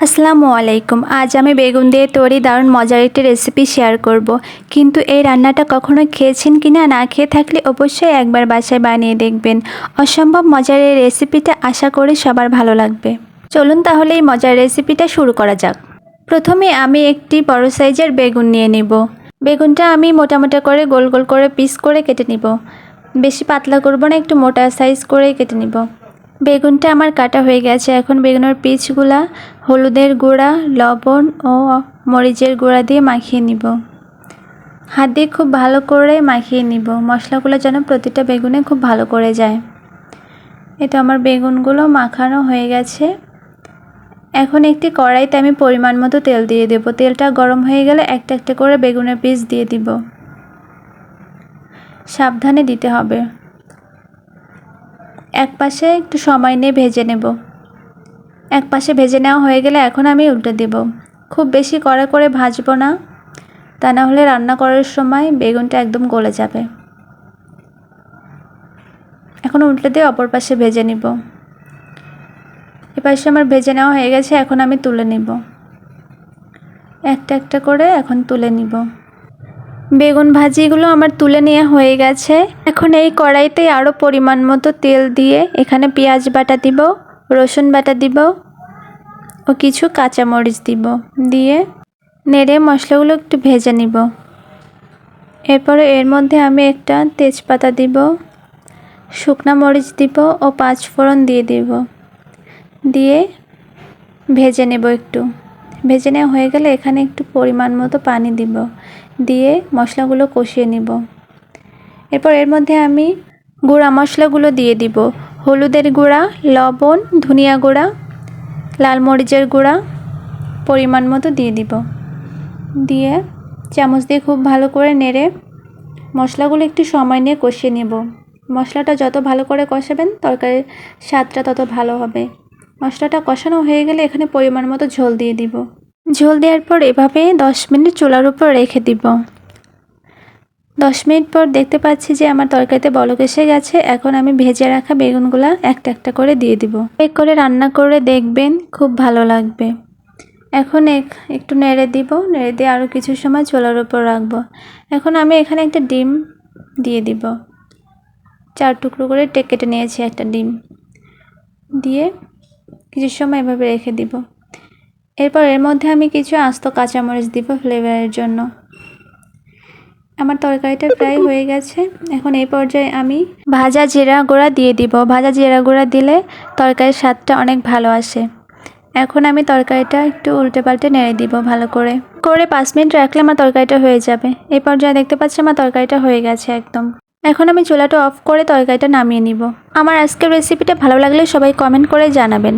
আসসালামু আলাইকুম। আজ আমি বেগুন দিয়ে তৈরি দারুণ মজার একটি রেসিপি শেয়ার করব। কিন্তু এই রান্নাটা কখনো খেয়েছেন কিনা, না খেয়ে থাকলে অবশ্যই একবার বাসায় বানিয়ে দেখবেন। অসম্ভব মজার এই রেসিপিটা আশা করি সবার ভালো লাগবে। চলুন তাহলে এই মজার রেসিপিটা শুরু করা যাক। প্রথমে আমি একটি বড় সাইজের বেগুন নিয়ে নিব। বেগুনটা আমি মোটা মোটা করে গোল গোল করে পিস করে কেটে নিব। বেশি পাতলা করব না, একটু মোটা সাইজ করেই কেটে নিব। বেগুনটা আমার কাটা হয়ে গেছে। এখন বেগুনের পিসগুলা হলুদের গুঁড়া, লবণ ও মরিচের গুঁড়া দিয়ে মাখিয়ে নিব। হাত দিয়ে খুব ভালো করে মাখিয়ে নিব, মশলাগুলো যেন প্রতিটা বেগুনে খুব ভালো করে যায়। এই তো আমার বেগুনগুলো মাখানো হয়ে গেছে। এখন একটি কড়াইতে আমি পরিমাণ মতো তেল দিয়ে দেব। তেলটা গরম হয়ে গেলে একটা একটা করে বেগুনের পিস দিয়ে দিব। সাবধানে দিতে হবে। এক পাশে একটু সময় নিয়ে ভেজে নেব। এক পাশে ভেজে নেওয়া হয়ে গেলে এখন আমি উল্টে দেব। খুব বেশি কড়া করে ভাজবো না, তা না হলে রান্না করার সময় বেগুনটা একদম গলে যাবে। এখন উল্টে দিয়ে অপর পাশে ভেজে নিব। এ পাশে আমার ভেজে নেওয়া হয়ে গেছে, এখন আমি তুলে নিব। একটা একটা করে এখন তুলে নিব। বেগুন ভাজিগুলো আমার তুলে নেওয়া হয়ে গেছে। এখন এই কড়াইতে আরও পরিমাণ মতো তেল দিয়ে এখানে পেঁয়াজ বাটা দিব, রসুন বাটা দিব ও কিছু কাঁচামরিচ দিব। দিয়ে নেড়ে মশলাগুলো একটু ভেজে নিব। এরপরে এর মধ্যে আমি একটা তেজপাতা দিব, শুকনা মরিচ দিব ও 5 ফোড়ন দিয়ে দিব। দিয়ে ভেজে নেব একটু। ভেজে নেওয়া হয়ে গেলে এখানে একটু পরিমাণ মতো পানি দিব। দিয়ে মশলাগুলো কষিয়ে নিব। এরপর এর মধ্যে আমি গুঁড়া মশলাগুলো দিয়ে দিব। হলুদের গুঁড়া, লবণ, ধনিয়া গুঁড়া, লাল মরিচের গুঁড়া পরিমাণ মতো দিয়ে দিব। দিয়ে চামচ দিয়ে খুব ভালো করে নেড়ে মশলাগুলো একটু সময় নিয়ে কষিয়ে নেব। মশলাটা যত ভালো করে কষাবেন তরকারির স্বাদটা তত ভালো হবে। মশলাটা কষানো হয়ে গেলে এখানে পরিমাণ মতো ঝোল দিয়ে দিব। ঝোল দেওয়ার পর এভাবে 10 মিনিট চুলার উপর রেখে দিব। 10 মিনিট পর দেখতে পাচ্ছি যে আমার তরকারিতে বলক এসে গেছে। এখন আমি ভেজে রাখা বেগুনগুলা একটা একটা করে দিয়ে দিব। এক করে রান্না করে দেখবেন, খুব ভালো লাগবে। এখন একটু নেড়ে দিব। নেড়ে দিয়ে আরও কিছু সময় চুলার উপর রাখবো। এখন আমি এখানে একটা ডিম দিয়ে দিব। 4 টুকরো করে কেটে নিয়েছি একটা ডিম। দিয়ে কিছু সময় এভাবে রেখে দিব। এরপর এর মধ্যে আমি কিছু আস্ত কাঁচামরিচ দিব ফ্লেভারের জন্য। আমার তরকারিটা প্রায় হয়ে গেছে। এখন এই পর্যায়ে আমি ভাজা জিরা গুঁড়া দিয়ে দিব। ভাজা জিরা গুঁড়া দিলে তরকারির স্বাদটা অনেক ভালো আসে। এখন আমি তরকারিটা একটু উল্টে পাল্টে নেড়ে দিব ভালো করে 5 মিনিট রাখলে আমার তরকারিটা হয়ে যাবে। এই পর্যায়ে দেখতে পাচ্ছি আমার তরকারিটা হয়ে গেছে একদম। এখন আমি চুলাটা অফ করে তরকারিটা নামিয়ে নিব। আমার আজকের রেসিপিটা ভালো লাগলে সবাই কমেন্ট করে জানাবেন।